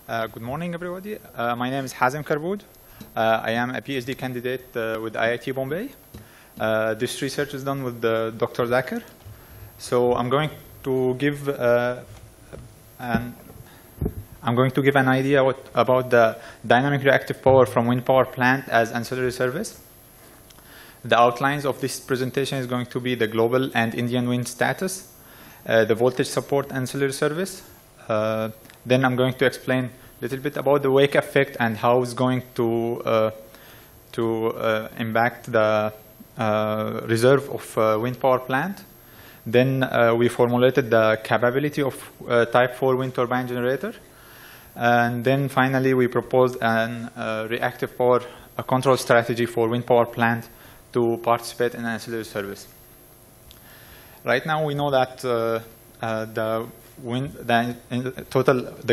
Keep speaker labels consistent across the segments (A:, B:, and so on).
A: Good morning, everybody. My name is Hazem Karboud. I am a PhD candidate with IIT Bombay. This research is done with Dr. Zakir. So I'm going to give an idea about the dynamic reactive power from wind power plant as ancillary service. The outlines of this presentation is going to be the global and Indian wind status, the voltage support ancillary service. Then I'm going to explain a little bit about the wake effect and how it's going to impact the reserve of wind power plant. Then we formulated the capability of type 4 wind turbine generator. And then finally we proposed an reactive power control strategy for wind power plant to participate in ancillary service. Right now we know that the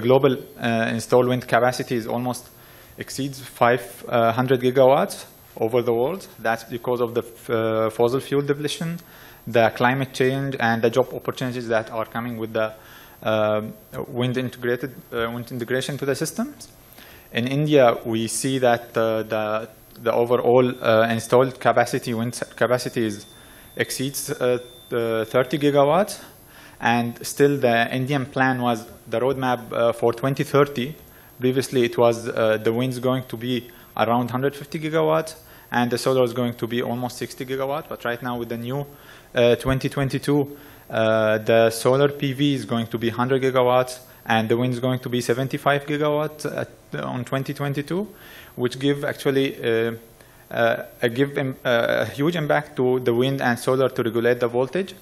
A: global installed wind capacity is almost exceeds 500 gigawatts over the world. That's because of the fossil fuel depletion, the climate change, and the job opportunities that are coming with the wind integration to the systems. In India, we see that the overall installed capacity, wind capacity, exceeds 30 gigawatts. And still, the Indian plan was the roadmap for 2030. Previously, it was the wind's going to be around 150 gigawatts, and the solar is going to be almost 60 gigawatts. But right now, with the new 2022, the solar PV is going to be 100 gigawatts, and the wind is going to be 75 gigawatts on 2022, which give actually a huge impact to the wind and solar to regulate the voltage.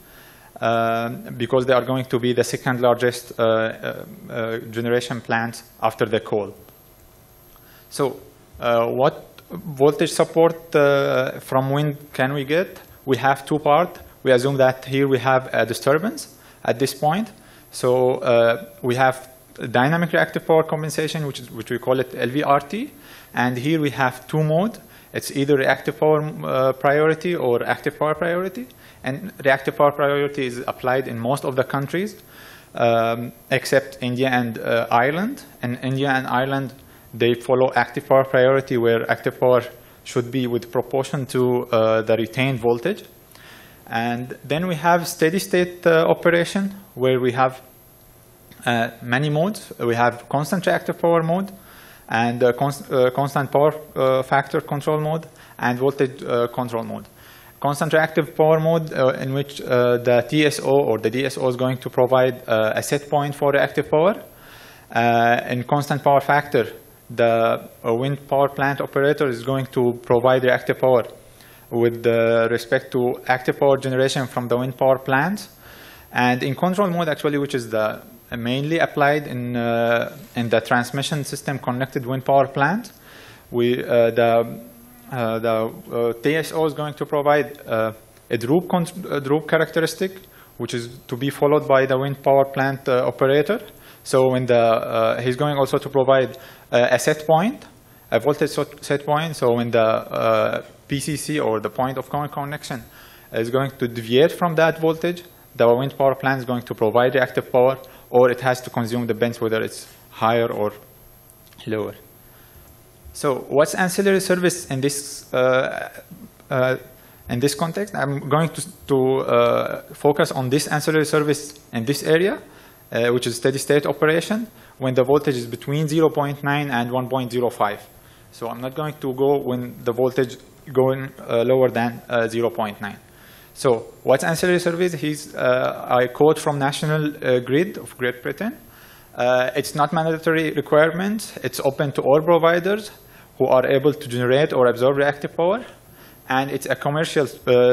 A: Because they are going to be the second largest generation plants after the coal. So what voltage support from wind can we get? We have two parts. We assume that here we have a disturbance at this point. So we have dynamic reactive power compensation, which we call it LVRT. And here we have two modes. It's either reactive power priority or active power priority. And reactive power priority is applied in most of the countries, except India and Ireland. And India and Ireland, they follow active power priority, where active power should be with proportion to the retained voltage. And then we have steady state operation, where we have many modes. We have constant reactive power mode, and constant power factor control mode, and voltage control mode. Constant reactive power mode, in which the TSO or the DSO is going to provide a set point for reactive power. In constant power factor, the wind power plant operator is going to provide reactive power with respect to active power generation from the wind power plant. And in control mode, actually, which is the mainly applied in the transmission system connected wind power plant, the TSO is going to provide a droop characteristic, which is to be followed by the wind power plant operator. So when he's going also to provide a set point, a voltage set point. So when the PCC, or the point of common connection, is going to deviate from that voltage, the wind power plant is going to provide reactive power, or it has to consume the bench, whether it's higher or lower. So what's ancillary service in this context? I'm going to focus on this ancillary service in this area, which is steady state operation, when the voltage is between 0.9 and 1.05. So I'm not going to go when the voltage going lower than 0.9. So what's ancillary service? I quote from National Grid of Great Britain. It's not mandatory requirement. It's open to all providers who are able to generate or absorb reactive power. And it's a commercial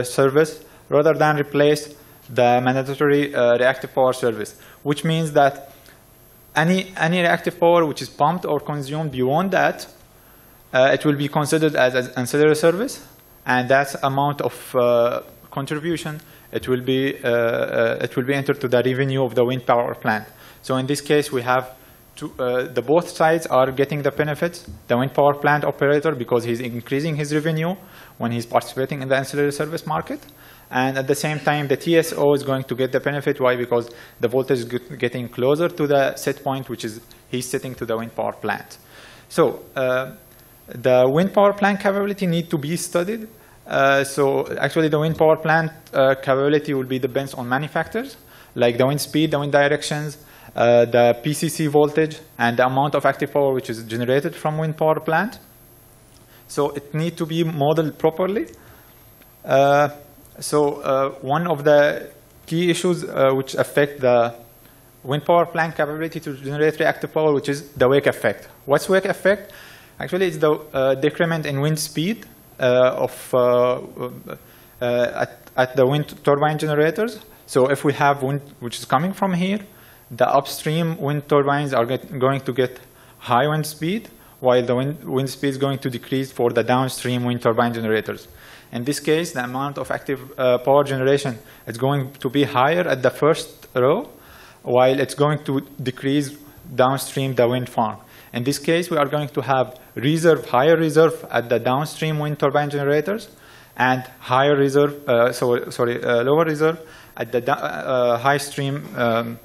A: service rather than replace the mandatory reactive power service, which means that any reactive power which is pumped or consumed beyond that, it will be considered as an ancillary service. And that amount of contribution, it will be entered to the revenue of the wind power plant. So in this case, we have the both sides are getting the benefits. The wind power plant operator, because he's increasing his revenue when he's participating in the ancillary service market. And at the same time, the TSO is going to get the benefit. Why? Because the voltage is getting closer to the set point, which is he's setting to the wind power plant. So the wind power plant capability need to be studied. So actually, the wind power plant capability will be depends on many factors, like the wind speed, the wind directions, the PCC voltage, and the amount of active power which is generated from wind power plant. So it needs to be modeled properly. One of the key issues which affect the wind power plant capability to generate reactive power, which is the wake effect. What's wake effect? Actually, it's the decrement in wind speed at the wind turbine generators. So if we have wind which is coming from here, the upstream wind turbines are going to get high wind speed, while the wind speed is going to decrease for the downstream wind turbine generators. In this case, the amount of active power generation is going to be higher at the first row, while it's going to decrease downstream the wind farm. In this case, we are going to have higher reserve at the downstream wind turbine generators, and higher reserve, lower reserve at the high stream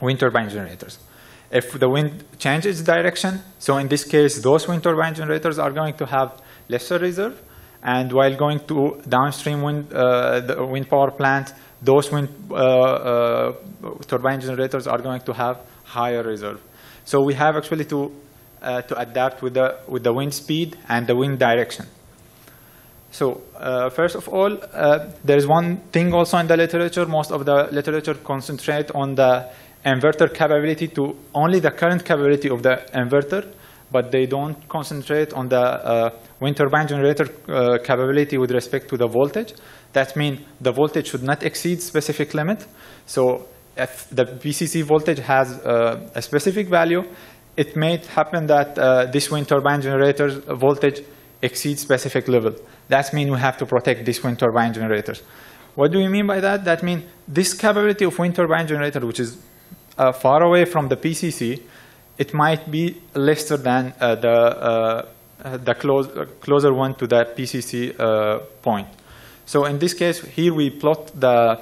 A: wind turbine generators. If the wind changes direction, so in this case, those wind turbine generators are going to have lesser reserve, and while going to downstream the wind power plant, those wind turbine generators are going to have higher reserve. So we have actually to adapt with the wind speed and the wind direction. So first of all, there is one thing also in the literature. Most of the literature concentrate on the inverter capability to only the current capability of the inverter, but they don't concentrate on the wind turbine generator capability with respect to the voltage. That means the voltage should not exceed specific limit. So if the PCC voltage has a specific value, it may happen that this wind turbine generator's voltage exceeds specific level. That means we have to protect these wind turbine generators. What do we mean by that? That means this capability of wind turbine generator, which is far away from the PCC, it might be lesser than the closer one to the PCC point. So in this case, here we plot the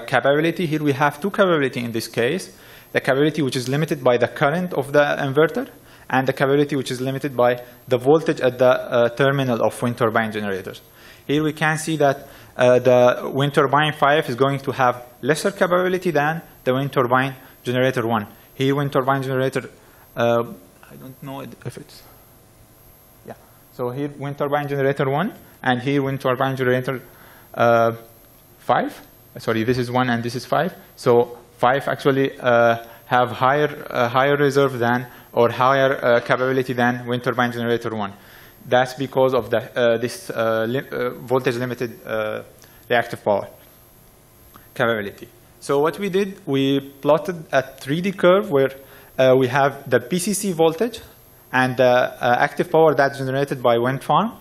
A: capability. Here we have two capability in this case. The capability which is limited by the current of the inverter, and the capability which is limited by the voltage at the terminal of wind turbine generators. Here we can see that the wind turbine 5 is going to have lesser capability than the wind turbine generator 1. Here wind turbine generator, I don't know if it's, yeah. So here wind turbine generator 1, and here wind turbine generator 5. Sorry, this is 1 and this is 5. So 5 actually have higher reserve than, or higher capability than wind turbine generator 1. That's because of this voltage limited reactive power capability. So what we did, we plotted a 3D curve where we have the PCC voltage and the active power that's generated by wind farm,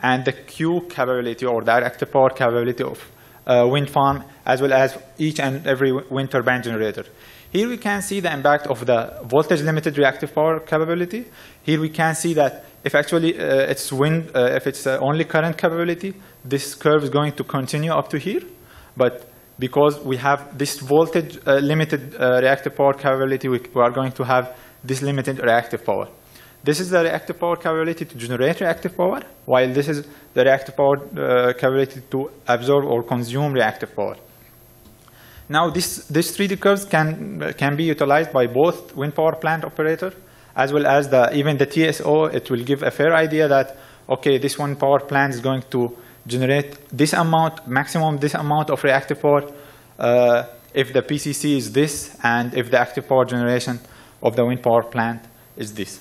A: and the Q capability, or the active power capability of wind farm, as well as each and every wind turbine generator. Here we can see the impact of the voltage limited reactive power capability. Here we can see that if actually it's wind, if it's only current capability, this curve is going to continue up to here. But because we have this voltage limited reactive power capability, we are going to have this limited reactive power. This is the reactive power capability to generate reactive power, while this is the reactive power capability to absorb or consume reactive power. Now, these 3D curves can be utilized by both wind power plant operator as well as even the TSO. It will give a fair idea that, okay, this wind power plant is going to generate this amount, maximum this amount of reactive power if the PCC is this, and if the active power generation of the wind power plant is this.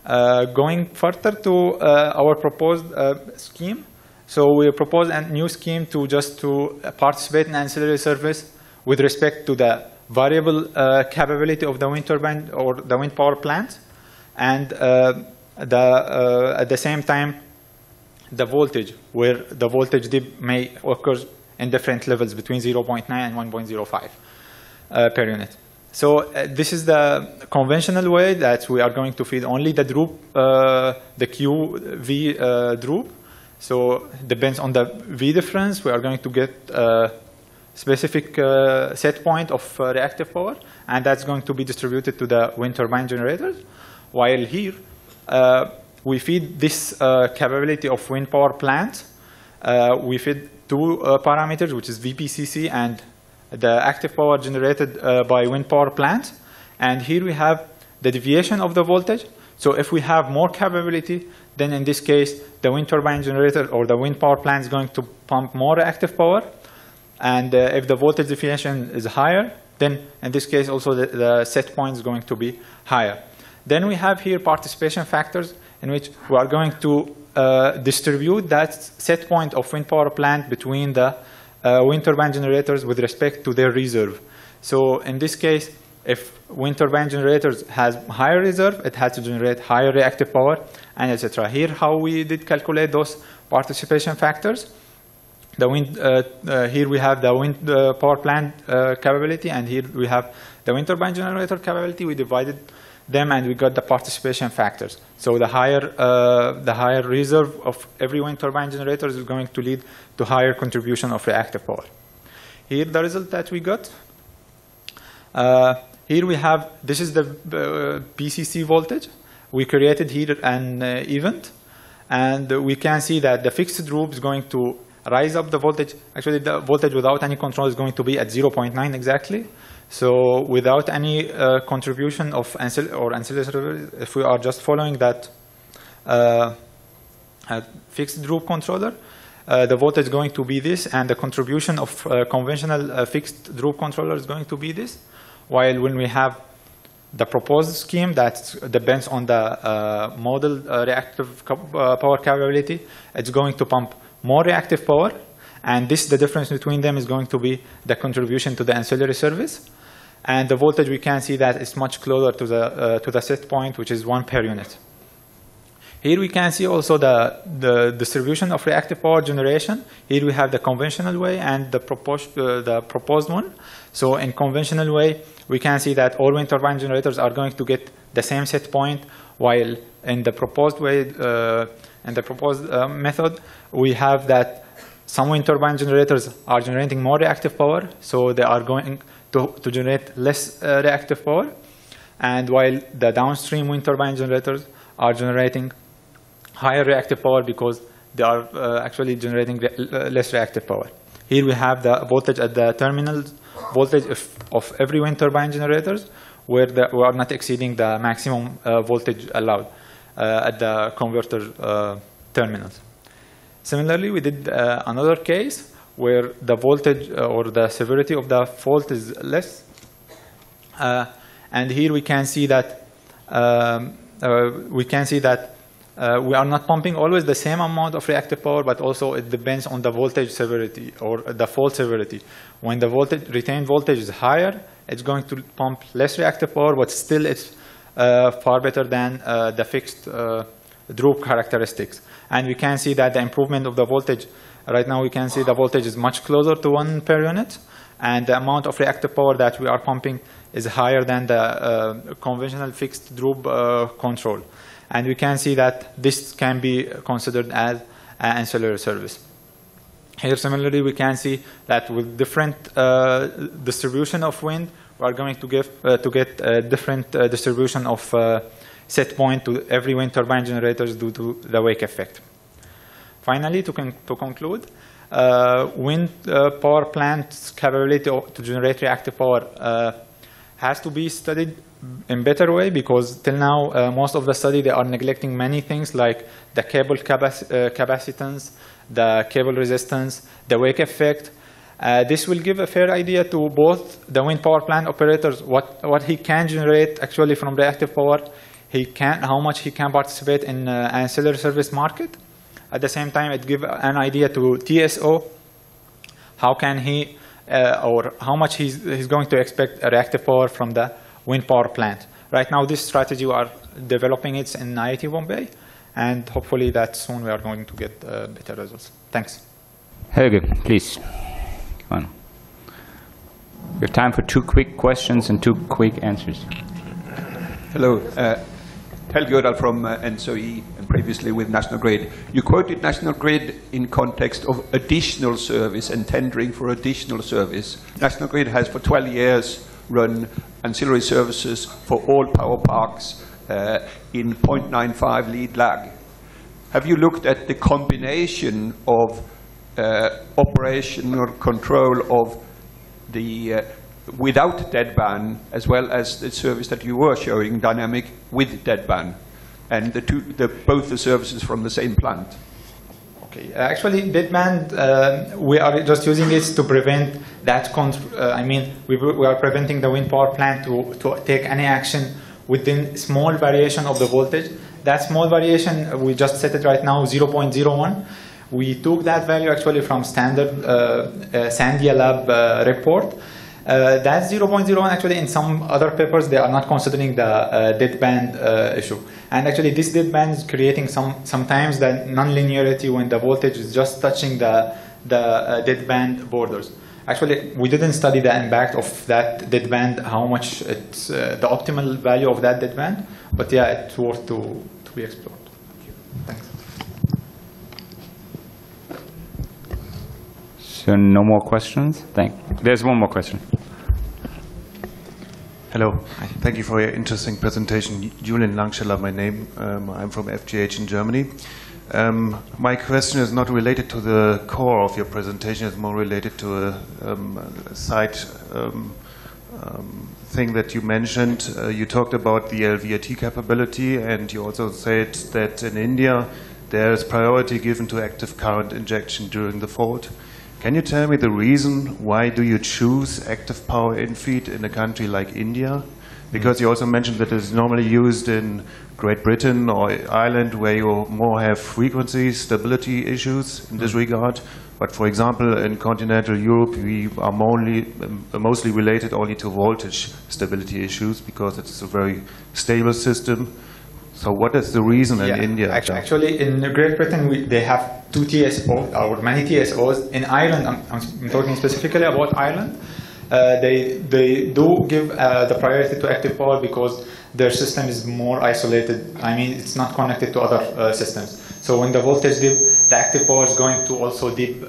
A: Going further to our proposed scheme. So we propose a new scheme to participate in ancillary service with respect to the variable capability of the wind turbine or the wind power plant, and at the same time the voltage, where the voltage dip may occur in different levels between 0.9 and 1.05 per unit. So this is the conventional way that we are going to feed only the droop, the QV droop. So depends on the V difference. We are going to get a specific set point of reactive power, and that's going to be distributed to the wind turbine generators. While here, we feed this capability of wind power plant. We feed two parameters, which is VPCC and the active power generated by wind power plant. And here we have the deviation of the voltage. So if we have more capability, then in this case, the wind turbine generator or the wind power plant is going to pump more reactive power. And if the voltage deviation is higher, then in this case also the set point is going to be higher. Then we have here participation factors in which we are going to distribute that set point of wind power plant between the wind turbine generators with respect to their reserve. So in this case, if wind turbine generators has higher reserve, it has to generate higher reactive power, and etc. Here, how we did calculate those participation factors. The wind, here we have the wind power plant capability, and here we have the wind turbine generator capability. We divided them, and we got the participation factors. So the higher reserve of every wind turbine generator is going to lead to higher contribution of reactive power. Here, the result that we got. Here we have, this is the PCC voltage. We created here an event, and we can see that the fixed droop is going to rise up the voltage. Actually, the voltage without any control is going to be at 0.9 exactly. So without any contribution of ancillary, if we are just following that fixed droop controller, the voltage is going to be this, and the contribution of conventional fixed droop controller is going to be this. While when we have the proposed scheme that depends on the model reactive power capability, it's going to pump more reactive power, and this, the difference between them is going to be the contribution to the ancillary service. And the voltage, we can see that it's much closer to the set point, which is 1 per unit. Here we can see also the distribution of reactive power generation. Here we have the conventional way and the proposed one. So in conventional way, we can see that all wind turbine generators are going to get the same set point, while in the proposed way, in the proposed method, we have that some wind turbine generators are generating more reactive power, so they are going to generate less reactive power, and while the downstream wind turbine generators are generating higher reactive power because they are actually generating less reactive power. Here we have the voltage at the terminal voltage of every wind turbine generators, where we are not exceeding the maximum voltage allowed at the converter terminals. Similarly, we did another case where the voltage or the severity of the fault is less. And here we can see that we are not pumping always the same amount of reactive power, but also it depends on the voltage severity or the fault severity. When the retained voltage is higher, it's going to pump less reactive power, but still it's far better than the fixed droop characteristics. And we can see that the improvement of the voltage, right now we can see the voltage is much closer to 1 per unit, and the amount of reactive power that we are pumping is higher than the conventional fixed droop control. And we can see that this can be considered as an ancillary service. Here, similarly, we can see that with different distribution of wind, we are going to get a different distribution of set point to every wind turbine generators due to the wake effect. Finally, to conclude, wind power plant's capability to generate reactive power has to be studied in better way, because till now most of the study they are neglecting many things like the cable capacitance, the cable resistance, the wake effect. This will give a fair idea to both the wind power plant operators what he can generate actually from reactive power, how much he can participate in ancillary service market. At the same time, it gives an idea to TSO how can he or how much he's going to expect a reactive power from the wind power plant. Right now, this strategy we are developing it in IIT Bombay, and hopefully that soon we are going to get better results. Thanks.
B: Helge, please. Come on. We have time for 2 quick questions and 2 quick answers.
C: Hello. Helge Gödal from Ancillary and previously with National Grid. You quoted National Grid in context of additional service and tendering for additional service. National Grid has for 12 years run ancillary services for all power parks in 0.95 lead lag. Have you looked at the combination of operational control of the without deadband, as well as the service that you were showing, dynamic with deadband, and both the services from the same plant?
A: Okay, actually, deadband, we are just using it to prevent that. I mean, we are preventing the wind power plant to take any action within small variation of the voltage. That small variation, we just set it right now 0.01. We took that value actually from standard Sandia Lab report. That's 0.01. Actually, in some other papers, they are not considering the deadband issue. And actually, this deadband is creating sometimes the nonlinearity when the voltage is just touching the deadband borders. Actually, we didn't study the impact of that deadband, how much it's the optimal value of that deadband. But yeah, it's worth to be explored. Thanks.
B: So no more questions? There's one more question.
D: Hello. Thank you for your interesting presentation. Julian Langscheller, my name. I'm from FGH in Germany. My question is not related to the core of your presentation. It's more related to a side thing that you mentioned. You talked about the LVRT capability, and you also said that in India there is priority given to active current injection during the fault. Can you tell me the reason why do you choose active power infeed in a country like India? Because you also mentioned that it's normally used in Great Britain or Ireland, where you more have frequency stability issues in this regard. But for example, in continental Europe, we are mostly related only to voltage stability issues because it's a very stable system. So what is the reason in India?
A: Actually, in Great Britain, they have 2 TSOs, or many TSOs. In Ireland, I'm talking specifically about Ireland, they do give the priority to active power because their system is more isolated. I mean, it's not connected to other systems. So when the voltage dip, the active power is going to also dip.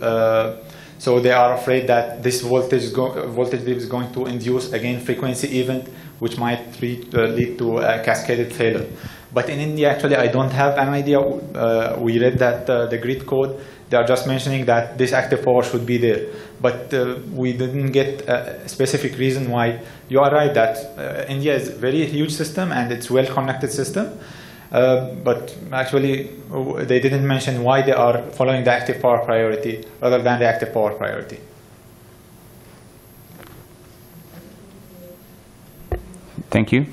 A: So they are afraid that this voltage dip is going to induce, again, frequency event, which might lead to a cascaded failure. But in India, actually, I don't have an idea. We read that the grid code, they are just mentioning that this active power should be there. But we didn't get a specific reason why. You are right that India is a very huge system and it's a well-connected system. But actually, they didn't mention why they are following the active power priority rather than the active power priority.
B: Thank you.